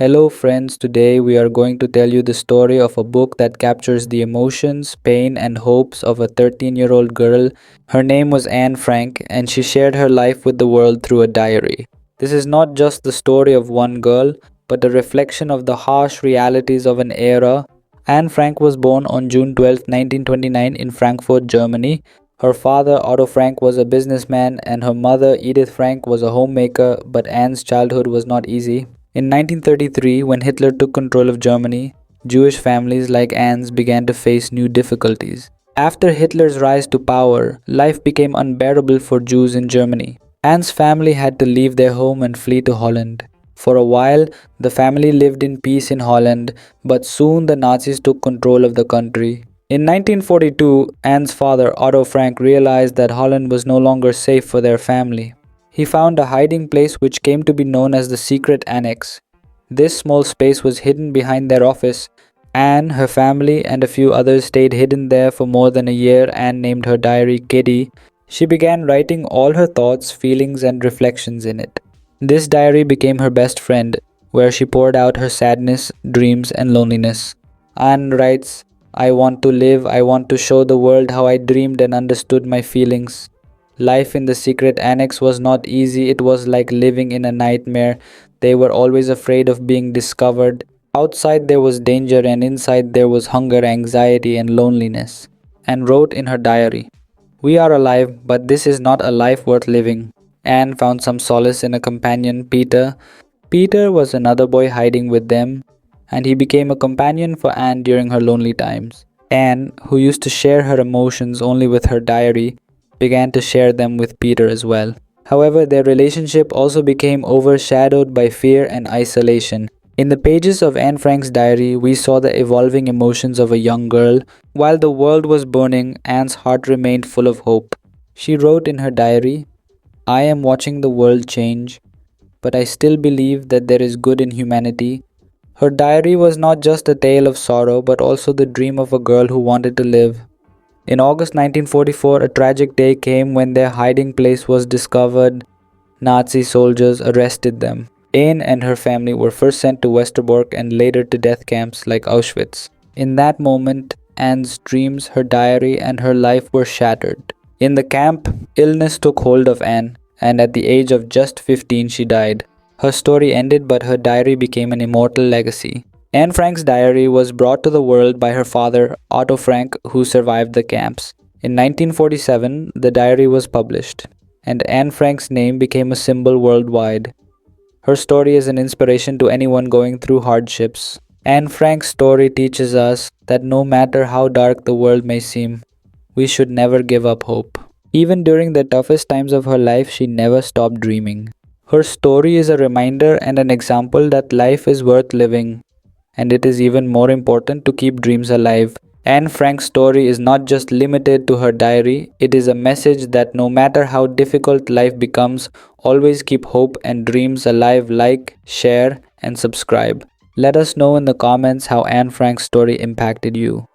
Hello, friends. Today we are going to tell you the story of a book that captures the emotions, pain, and hopes of a 13-year-old girl. Her name was Anne Frank, and she shared her life with the world through a diary. This is not just the story of one girl, but a reflection of the harsh realities of an era. Anne Frank was born on June 12, 1929, in Frankfurt, Germany. Her father, Otto Frank, was a businessman, and her mother, Edith Frank, was a homemaker, but Anne's childhood was not easy. In 1933, when Hitler took control of Germany, Jewish families like Anne's began to face new difficulties. After Hitler's rise to power, life became unbearable for Jews in Germany. Anne's family had to leave their home and flee to Holland. For a while, the family lived in peace in Holland, but soon the Nazis took control of the country. In 1942, Anne's father, Otto Frank, realized that Holland was no longer safe for their family. He found a hiding place which came to be known as the secret annex. This small space was hidden behind their office. Anne, her family, and a few others stayed hidden there for more than a year. Anne named her diary Kitty. She began writing all her thoughts, feelings, and reflections in it. This diary became her best friend, where she poured out her sadness, dreams, and loneliness. Anne writes, "I want to live, I want to show the world how I dreamed and understood my feelings." Life in the secret annex was not easy. It was like living in a nightmare. They were always afraid of being discovered. Outside there was danger, and inside there was hunger, anxiety, and loneliness. Anne wrote in her diary, "We are alive, but this is not a life worth living." Anne found some solace in a companion, Peter. Peter was another boy hiding with them, and he became a companion for Anne during her lonely times. Anne, who used to share her emotions only with her diary, began to share them with Peter as well. However, their relationship also became overshadowed by fear and isolation. In the pages of Anne Frank's diary, we saw the evolving emotions of a young girl. While the world was burning, Anne's heart remained full of hope. She wrote in her diary, "I am watching the world change, but I still believe that there is good in humanity." Her diary was not just a tale of sorrow, but also the dream of a girl who wanted to live. In August 1944, a tragic day came when their hiding place was discovered. Nazi soldiers arrested them. Anne and her family were first sent to Westerbork and later to death camps like Auschwitz. In that moment, Anne's dreams, her diary, and her life were shattered. In the camp, illness took hold of Anne, and at the age of just 15, she died. Her story ended, but her diary became an immortal legacy. Anne Frank's diary was brought to the world by her father, Otto Frank, who survived the camps. In 1947, the diary was published, and Anne Frank's name became a symbol worldwide. Her story is an inspiration to anyone going through hardships. Anne Frank's story teaches us that no matter how dark the world may seem, we should never give up hope. Even during the toughest times of her life, she never stopped dreaming. Her story is a reminder and an example that life is worth living, and it is even more important to keep dreams alive. Anne Frank's story is not just limited to her diary, it is a message that no matter how difficult life becomes, always keep hope and dreams alive. Like, share, and subscribe. Let us know in the comments how Anne Frank's story impacted you.